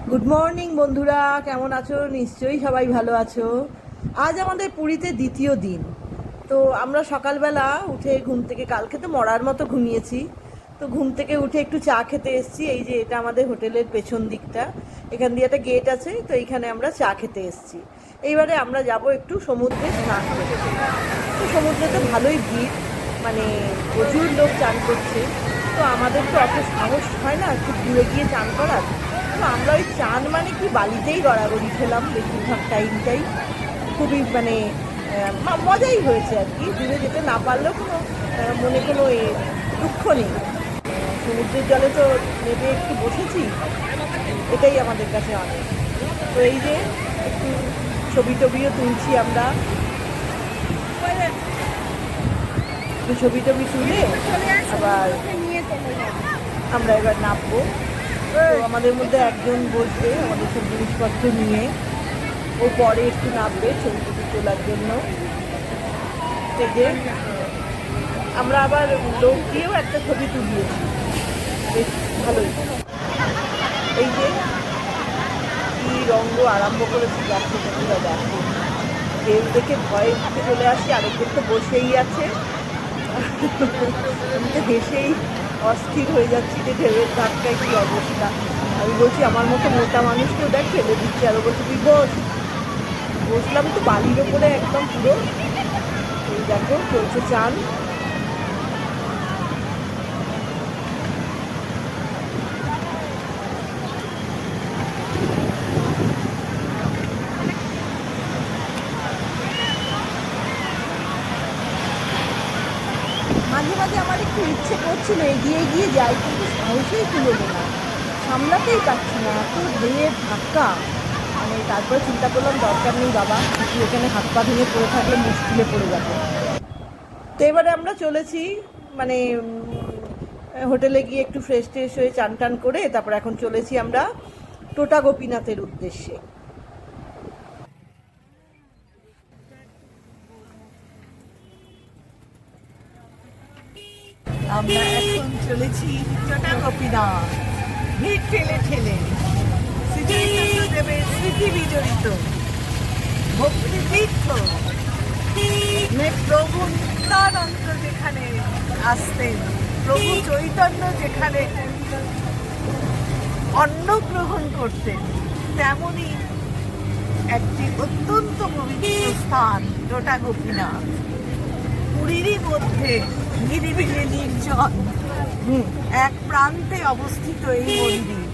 Good morning বন্ধুরা, কেমন আছো? নিশ্চয়ই সবাই ভালো আছো। আজ আমাদের পুরীতে দ্বিতীয় দিন। তো আমরা সকালবেলা উঠে ঘুম থেকে, কালকে তো মরার মতো ঘুমিয়েছি, তো ঘুম থেকে উঠে একটু চা খেতে এসেছি। এই যে এটা আমাদের হোটেলের পেছন দিকটা, এখান দিয়ে একটা গেট আছে, তো এইখানে আমরা চা খেতে এসেছি। এইবারে আমরা যাব একটু সমুদ্রে স্নান করতে। তো সমুদ্রে তো ভালোই ভিড়, মানে প্রচুর লোক চান করছে। তো আমাদের তো অত সাহস হয় না একটু দূরে গিয়ে চান করার। তো আমরা ওই চান মানে কি বালিতেই গড়াগড়ি খেলাম বেশিরভাগ টাইমটাই। খুবই মানে মজাই হয়েছে আর কি। দূরে যেতে না পারলেও কোনো মনে কোনো দুঃখ নেই। সমুদ্রের জলে তো নেমে একটু বসেছি, এটাই আমাদের কাছে অনেক। তো এই যে একটু ছবি টবিও তুলছি আমরা, একটু ছবি টবি তুলে আবার আমরা এবার নামবো। তো আমাদের মধ্যে একজন বসবে আমাদের সব জিনিসপত্র নিয়ে, ও পরে একটু নামবে ছবি টবি তোলার জন্য। যে আমরা আবার লোক দিয়েও একটা ছবি তুলিয়েছি, বেশ ভালোই। এই যে কি রঙ্গ আরম্ভ করেছি, দেখো বন্ধুরা দেখো। ঢেউ দেখে ভয়ে উঠে চলে আসি, আরেকজন তো বসেই আছে। আমি তো হেসেই অস্থির হয়ে যাচ্ছি যে ঢেউয়ের ধাক্কায় কী অবস্থা। আমি বলছি আমার মতো মোটা মানুষকেও দেখ ফেলে দিচ্ছে, আরও বলছি তুই বস। বসলাম তো বালির ওপরে একদম পুরো। এই দেখো চলছে চান। মাঝে মাঝে আমার একটু ইচ্ছে করছিল এগিয়ে এগিয়ে যাই, কিন্তু সাহসেই তুলবে না, সামলাতেই পারছি না এত ঢেউয়ের ধাক্কা। মানে তারপরে চিন্তা করলাম দরকার নেই বাবা, তুই এখানে হাত পা ভেঙে পড়ে থাকলে মুশকিলে পড়ে যাবে। তো এবারে আমরা চলেছি মানে হোটেলে গিয়ে একটু ফ্রেশ ট্রেশ হয়ে চান টান করে তারপর এখন চলেছি আমরা টোটা গোপীনাথের উদ্দেশ্যে। আমরা এখন চলেছি টোটা গোপীনাথ। ভিড় ঠেলে ঠেলে শ্রীচৈতন্যদেবের স্মৃতি বিজড়িত ভক্তিতীর্থ, প্রভু নিত্যানন্দ যেখানে আসতেন, প্রভু চৈতন্য যেখানে অন্ন গ্রহণ করতেন, তেমনই একটি অত্যন্ত পবিত্র স্থান টোটা গোপীনাথ। পুরীরই মধ্যে নিরিবিলি নির্জন এক প্রান্তে অবস্থিত এই মন্দির।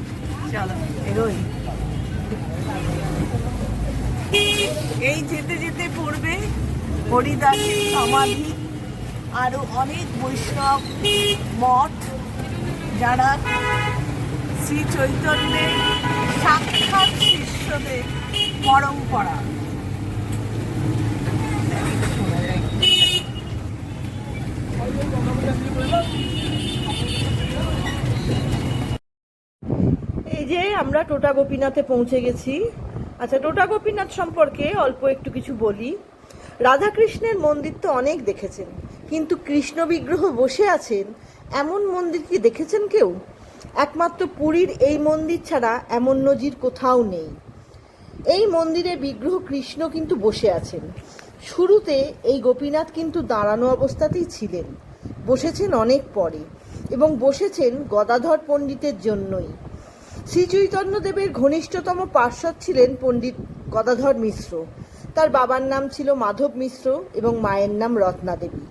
চলো এরোই। এই যেতে যেতে পড়বে হরিদাসের সমাধি, আরো অনেক বৈষ্ণব মঠ যারা শ্রী চৈতন্যের সাক্ষাৎ শিষ্যদের পরম্পরা। এই যে আমরা টোটা গোপীনাথে পৌঁছে গেছি। আচ্ছা, টোটা গোপীনাথ সম্পর্কে অল্প একটু কিছু বলি। রাধাকৃষ্ণের মন্দির তো অনেক দেখেছেন, কিন্তু কৃষ্ণ বিগ্রহ বসে আছেন এমন মন্দির কি দেখেছেন কেউ? একমাত্র পুরীর এই মন্দির ছাড়া এমন নজির কোথাও নেই। এই মন্দিরে বিগ্রহ কৃষ্ণ কিন্তু বসে আছেন। শুরুতে এই গোপীনাথ কিন্তু দাঁড়ানো অবস্থাতেই ছিলেন, বসেছেন অনেক পরে, এবং বসেছেন গদাধর পণ্ডিতের জন্যই। শ্রীচৈতন্যদেবের ঘনিষ্ঠতম পার্ষদ ছিলেন পণ্ডিত গদাধর মিশ্র। তার বাবার নাম ছিল মাধব মিশ্র এবং মায়ের নাম রত্না দেবী।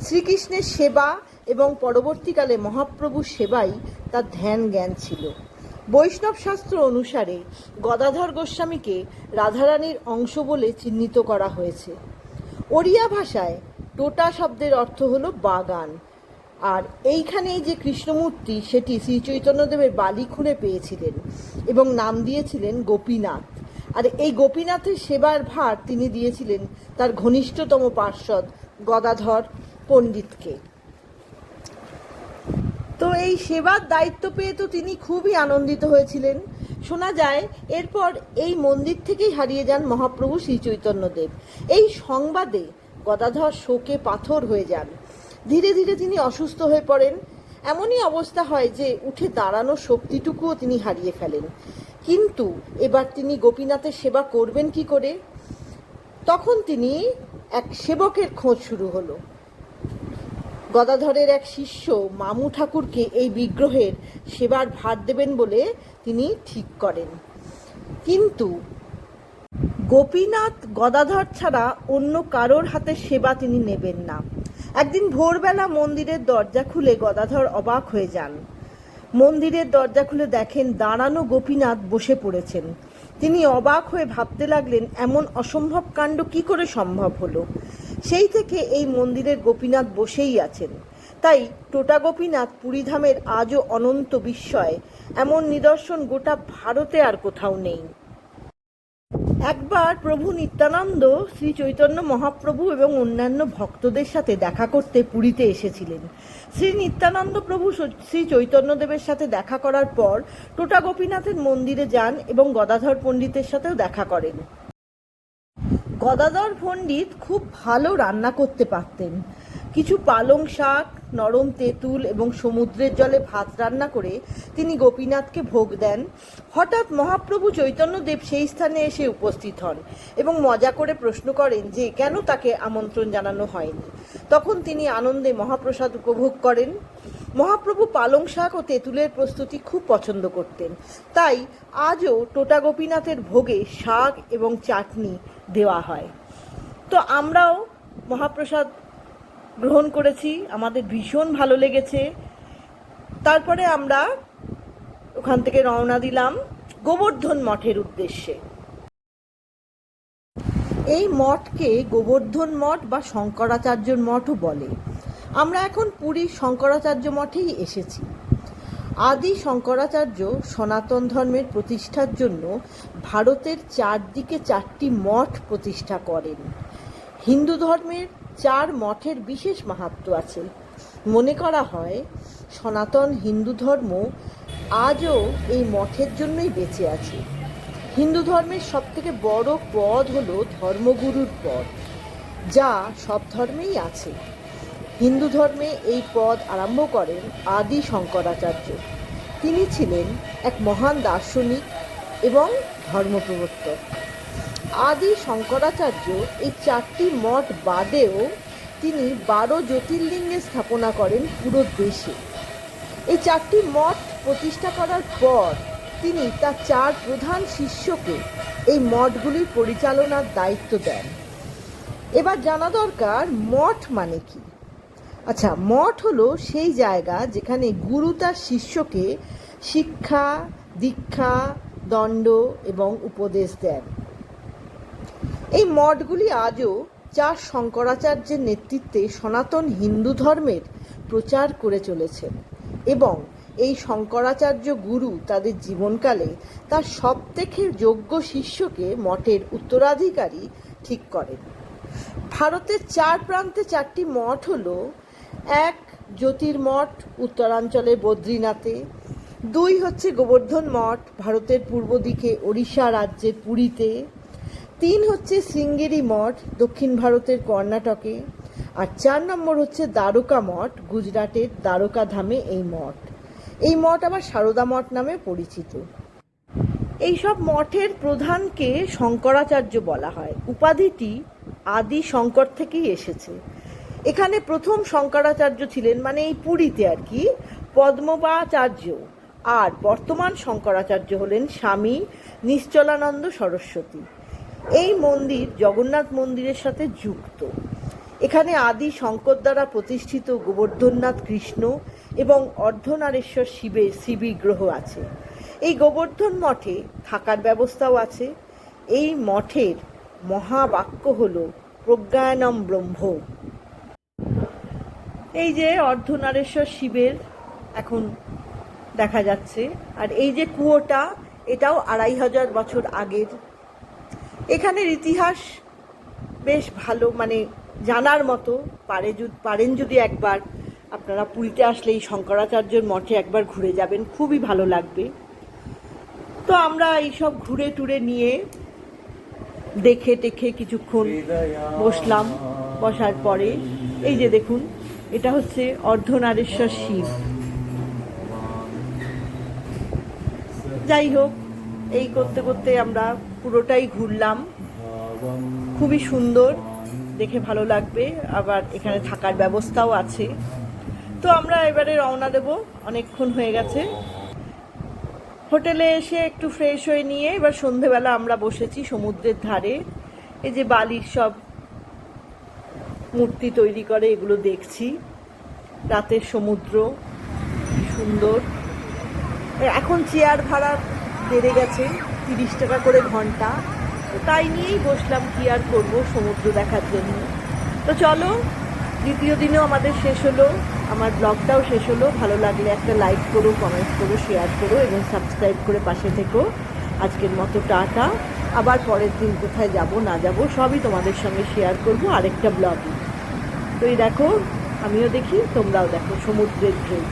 শ্রীকৃষ্ণের সেবা এবং পরবর্তীকালে মহাপ্রভুর সেবাই তার ধ্যান জ্ঞান ছিল। বৈষ্ণব শাস্ত্র অনুসারে গদাধর গোস্বামীকে রাধারানীর অংশ বলে চিহ্নিত করা হয়েছে। ওড়িয়া ভাষায় টোটা শব্দের অর্থ হলো বাগান। আর এইখানেই যে কৃষ্ণমূর্তি, সেটি শ্রীচৈতন্যদেবের বালি খুঁড়ে পেয়েছিলেন এবং নাম দিয়েছিলেন গোপীনাথ। আর এই গোপীনাথের সেবার ভার তিনি দিয়েছিলেন তার ঘনিষ্ঠতম পার্ষদ গদাধর পণ্ডিতকে। তো এই সেবার দায়িত্ব পেয়ে তো তিনি খুবই আনন্দিত হয়েছিলেন। শোনা যায় এরপর এই মন্দির থেকেই হারিয়ে যান মহাপ্রভু শ্রীচৈতন্যদেব। এই সংবাদে গদাধর শোকে পাথর হয়ে যান। ধীরে ধীরে তিনি অসুস্থ হয়ে পড়েন। এমনই অবস্থা হয় যে উঠে দাঁড়ানোর শক্তিটুকুও তিনি হারিয়ে ফেলেন। কিন্তু এবার তিনি গোপীনাথের সেবা করবেন কি করে? তখন তিনি এক সেবকের খোঁজ শুরু হলো। গদাধরের এক শিষ্য মামু ঠাকুরকে এই বিগ্রহের সেবার ভার দেবেন বলে তিনি ঠিক করেন। কিন্তু গোপীনাথ গদাধর ছাড়া অন্য কারোর হাতে সেবা তিনি নেবেন না। একদিন ভোরবেলা মন্দিরের দরজা খুলে গদাধর অবাক হয়ে যান। মন্দিরের দরজা খুলে দেখেন দাঁড়ানো গোপীনাথ বসে পড়েছেন। তিনি অবাক হয়ে ভাবতে লাগলেন, এমন অসম্ভব কাণ্ড কি করে সম্ভব হলো? সেই থেকে এই মন্দিরের গোপীনাথ বসেই আছেন। তাই টোটা গোপীনাথ পুরীধামের আজও অনন্ত বিস্ময়। এমন নিদর্শন গোটা ভারতে আর কোথাও নেই। একবার প্রভু নিত্যানন্দ শ্রী চৈতন্য মহাপ্রভু এবং অন্যান্য ভক্তদের সাথে দেখা করতে পুরীতে এসেছিলেন। শ্রী নিত্যানন্দ প্রভু শ্রী চৈতন্যদেবের সাথে দেখা করার পর টোটা গোপীনাথের মন্দিরে যান এবং গদাধর পণ্ডিতের সাথেও দেখা করেন। গদাধর পণ্ডিত খুব ভালো রান্না করতে পারতেন। কিছু পালং শাক, নরম তেঁতুল এবং সমুদ্রের জলে ভাত রান্না করে তিনি গোপীনাথকে ভোগ দেন। হঠাৎ মহাপ্রভু চৈতন্যদেব সেই স্থানে এসে উপস্থিত হন এবং মজা করে প্রশ্ন করেন যে কেন তাকে আমন্ত্রণ জানানো হয়নি। তখন তিনি আনন্দে মহাপ্রসাদ উপভোগ করেন। মহাপ্রভু পালং শাক ও তেঁতুলের প্রস্তুতি খুব পছন্দ করতেন। তাই আজও টোটা গোপীনাথের ভোগে শাক এবং চাটনি দেওয়া হয়। তো আমরাও মহাপ্রসাদ গ্রহণ করেছি, আমাদের ভীষণ ভালো লেগেছে। তারপরে আমরা ওখান থেকে রওনা দিলাম গোবর্ধন মঠের উদ্দেশ্যে। এই মঠকে গোবর্ধন মঠ বা শঙ্করাচার্যর মঠও বলে। আমরা এখন পুরীর শঙ্করাচার্য মঠেই এসেছি। আদি শঙ্করাচার্য সনাতন ধর্মের প্রতিষ্ঠার জন্য ভারতের চারদিকে 4টি মঠ প্রতিষ্ঠা করেন। হিন্দু ধর্মের 4 মঠের বিশেষ মাহাত্ম্য আছে। মনে করা হয় সনাতন হিন্দু ধর্ম আজও এই মঠের জন্যই বেঁচে আছে। হিন্দু ধর্মের সবথেকে বড় পদ হলো ধর্মগুরুর পদ, যা সব ধর্মেই আছে। হিন্দু ধর্মে এই পদ আরম্ভ করেন আদি শঙ্করাচার্য। তিনি ছিলেন এক মহান দার্শনিক এবং ধর্মপ্রবর্তক। আদি শঙ্করাচার্য এই 4টি মঠ বাদেও তিনি 12 জ্যোতির্লিঙ্গের স্থাপনা করেন পুরো দেশে। এই 4টি মঠ প্রতিষ্ঠা করার পর তিনি তার 4 প্রধান শিষ্যকে এই মঠগুলির পরিচালনার দায়িত্ব দেন। এবার জানা দরকার মঠ মানে কি। আচ্ছা, মঠ হলো সেই জায়গা যেখানে গুরু তার শিষ্যকে শিক্ষা, দীক্ষা, দণ্ড এবং উপদেশ দেন। এই মঠগুলি আজও 4 শঙ্করাচার্যের নেতৃত্বে সনাতন হিন্দু ধর্মের প্রচার করে চলেছেন এবং এই শঙ্করাচার্য গুরু তাদের জীবনকালে তার সবথেকে যোগ্য শিষ্যকে মঠের উত্তরাধিকারী ঠিক করেন। ভারতের 4 প্রান্তে 4টি মঠ হলো: 1 জ্যোতির্মঠ উত্তরাঞ্চলের বদ্রীনাথে, 2 হচ্ছে গোবর্ধন মঠ ভারতের পূর্ব দিকে ওড়িশা রাজ্যের পুরীতে, 3 হচ্ছে শৃঙ্গেরি মঠ দক্ষিণ ভারতের কর্ণাটকে, আর 4 নম্বর হচ্ছে দ্বারকা মঠ গুজরাটের দ্বারকা ধামে এই মঠ। এই মঠ আবার সারদা মঠ নামে পরিচিত। এইসব মঠের প্রধানকে শঙ্করাচার্য বলা হয়। উপাধিটি আদি শঙ্কর থেকেই এসেছে। এখানে প্রথম শঙ্করাচার্য ছিলেন, মানে এই পুরীতে আর কি, পদ্মপাচার্য। আর বর্তমান শঙ্করাচার্য হলেন স্বামী নিশ্চলানন্দ সরস্বতী। এই মন্দির জগন্নাথ মন্দিরের সাথে যুক্ত। এখানে আদি শঙ্কর দ্বারা প্রতিষ্ঠিত গোবর্ধননাথ কৃষ্ণ এবং অর্ধনারেশ্বর শিবের শ্রীবিগ্রহ আছে। এই গোবর্ধন মঠে থাকার ব্যবস্থাও আছে। এই মঠের মহাবাক্য হল প্রজ্ঞানম ব্রহ্ম। এই যে অর্ধনারেশ্বর শিবের এখন দেখা যাচ্ছে, আর এই যে কুয়োটা, এটাও 2500 বছর আগের। এখানের ইতিহাস বেশ ভালো, মানে জানার মতো। পারেন যদি একবার আপনারা পুরীতে আসলে এই শঙ্করাচার্যের মঠে একবার ঘুরে যাবেন, খুবই ভালো লাগবে। তো আমরা এইসব ঘুরে টুরে নিয়ে দেখে টেখে কিছুক্ষণ বসলাম। বসার পরে এই যে দেখুন, এটা হচ্ছে অর্ধনারেশ্বর শিব। যাই হোক, এই করতে করতে আমরা পুরোটাই ঘুরলাম। খুবই সুন্দর, দেখে ভালো লাগবে। আবার এখানে থাকার ব্যবস্থাও আছে। তো আমরা এবারে রওনা দেব, অনেকক্ষণ হয়ে গেছে। হোটেলে এসে একটু ফ্রেশ হয়ে নিয়ে এবার সন্ধেবেলা আমরা বসেছি সমুদ্রের ধারে। এই যে বালির সব মূর্তি তৈরি করে, এগুলো দেখছি। রাতের সমুদ্র সুন্দর। এখন চেয়ার ভাড়া বেড়ে গেছে, 30 টাকা করে ঘন্টা। তো তাই নিয়েই বসলাম, কি আর করবো, সমুদ্র দেখার জন্য। তো চলো, দ্বিতীয় দিনেও আমাদের শেষ হলো, আমার ব্লগটাও শেষ হলো। ভালো লাগলে একটা লাইক করো, কমেন্ট করো, শেয়ার করো এবং সাবস্ক্রাইব করে পাশে থেকো। আজকের মতো টাটা। আবার পরের দিন কোথায় যাব না যাব সবই তোমাদের সঙ্গে শেয়ার করবো আরেকটা ব্লগে। তো এই দেখো, আমিও দেখি, তোমরাও দেখো সমুদ্রের ঢেউ।